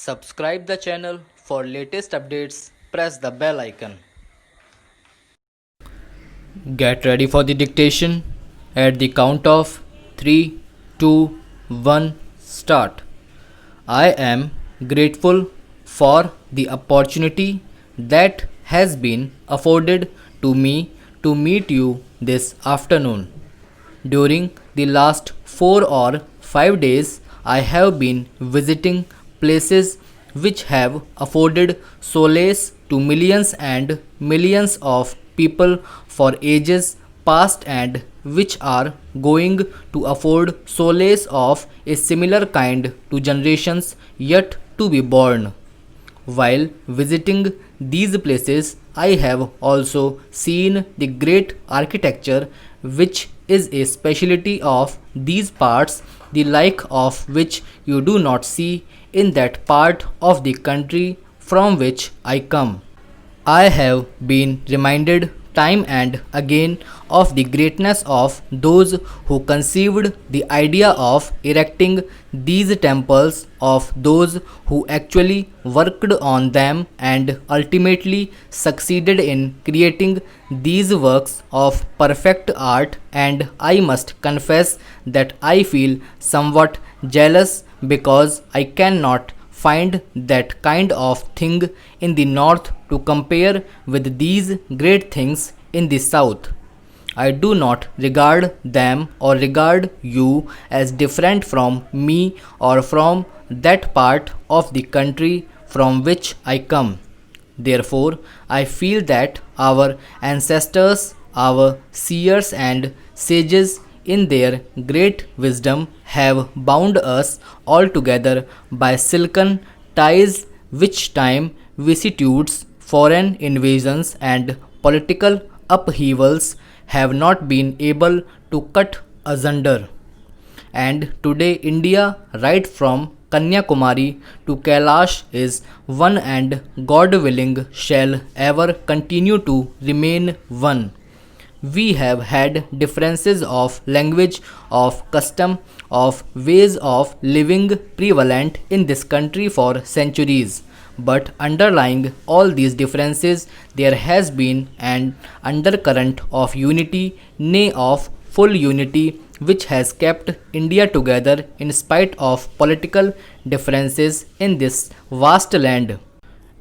Subscribe the channel for latest updates. Press the bell icon. Get ready for the dictation. At the count of 3, 2, 1, start. I am grateful for the opportunity that has been afforded to me to meet you this afternoon. During the last 4 or 5 days, I have been visiting places which have afforded solace to millions and millions of people for ages past and which are going to afford solace of a similar kind to generations yet to be born. While visiting these places, I have also seen the great architecture which is a specialty of these parts, the like of which you do not see in that part of the country from which I come. I have been reminded time and again of the greatness of those who conceived the idea of erecting these temples, of those who actually worked on them and ultimately succeeded in creating these works of perfect art, and I must confess that I feel somewhat jealous because I cannot find that kind of thing in the north to compare with these great things in the south. I do not regard them or regard you as different from me or from that part of the country from which I come. Therefore, I feel that our ancestors, our seers and sages, in their great wisdom, have bound us all together by silken ties, which time vicissitudes, foreign invasions, and political upheavals have not been able to cut asunder. And today, India, right from Kanyakumari to Kailash, is one and God willing shall ever continue to remain one. We have had differences of language, of custom, of ways of living prevalent in this country for centuries. But underlying all these differences, there has been an undercurrent of unity, nay, of full unity, which has kept India together in spite of political differences in this vast land.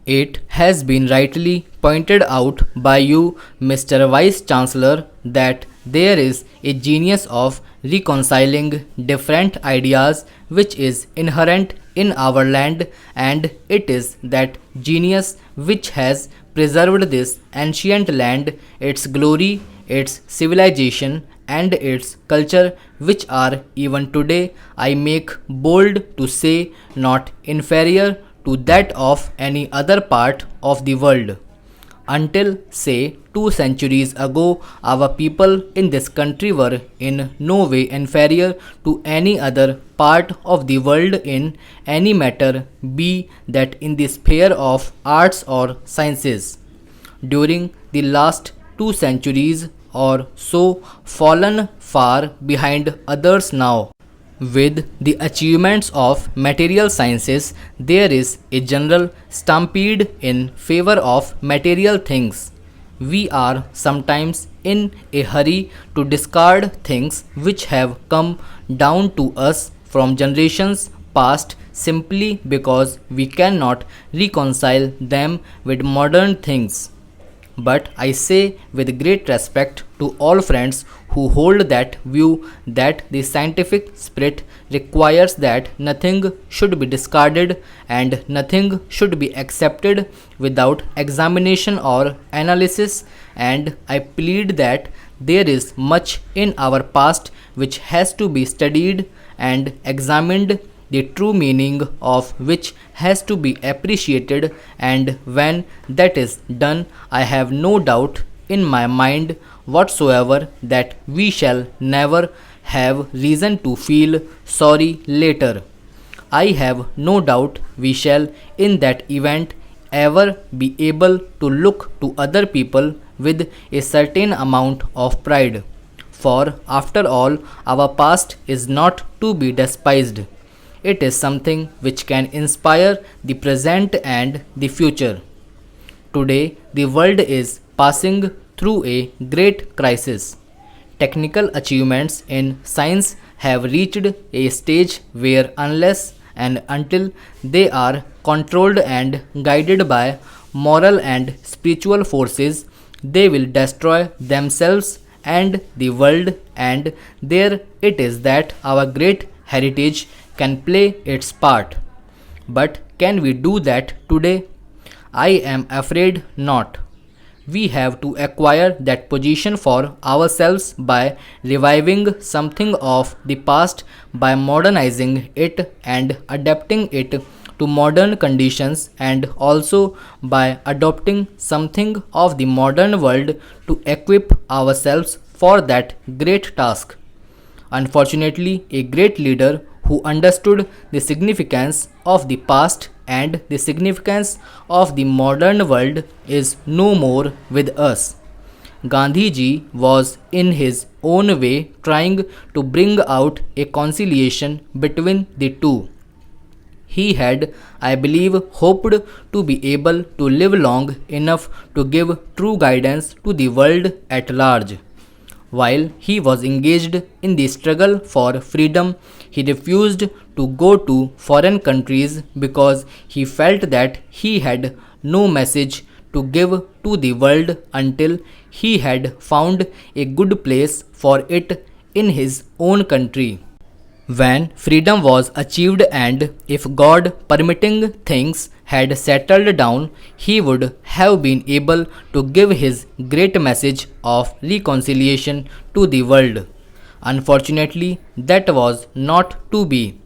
It has been rightly pointed out by you, Mr. Vice Chancellor, that there is a genius of reconciling different ideas which is inherent in our land, and it is that genius which has preserved this ancient land, its glory, its civilization, and its culture, which are even today, I make bold to say, not inferior to that of any other part of the world. Until, say, 2 centuries ago, our people in this country were in no way inferior to any other part of the world in any matter, be that in the sphere of arts or sciences. During the last 2 centuries or so, fallen far behind others now. With the achievements of material sciences, there is a general stampede in favor of material things. We are sometimes in a hurry to discard things which have come down to us from generations past simply because we cannot reconcile them with modern things. But I say with great respect to all friends who hold that view that the scientific spirit requires that nothing should be discarded and nothing should be accepted without examination or analysis, and I plead that there is much in our past which has to be studied and examined, the true meaning of which has to be appreciated, and when that is done, I have no doubt in my mind whatsoever that we shall never have reason to feel sorry later. I have no doubt we shall, in that event, ever be able to look to other people with a certain amount of pride. For after all, our past is not to be despised. It is something which can inspire the present and the future. Today, the world is passing through a great crisis. Technical achievements in science have reached a stage where, unless and until they are controlled and guided by moral and spiritual forces, they will destroy themselves and the world. And there it is that our great heritage can play its part. But can we do that today? I am afraid not. We have to acquire that position for ourselves by reviving something of the past, by modernizing it and adapting it to modern conditions, and also by adopting something of the modern world to equip ourselves for that great task. Unfortunately, a great leader who understood the significance of the past and the significance of the modern world is no more with us. Gandhi ji was in his own way trying to bring out a conciliation between the two. He had, I believe, hoped to be able to live long enough to give true guidance to the world at large. While he was engaged in the struggle for freedom, he refused to go to foreign countries because he felt that he had no message to give to the world until he had found a good place for it in his own country. When freedom was achieved and if God permitting things had settled down, he would have been able to give his great message of reconciliation to the world. Unfortunately, that was not to be.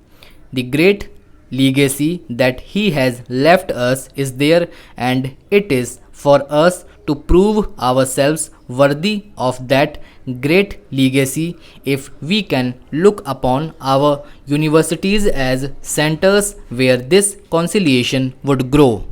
The great legacy that he has left us is there, and it is for us to prove ourselves worthy of that great legacy if we can look upon our universities as centers where this conciliation would grow.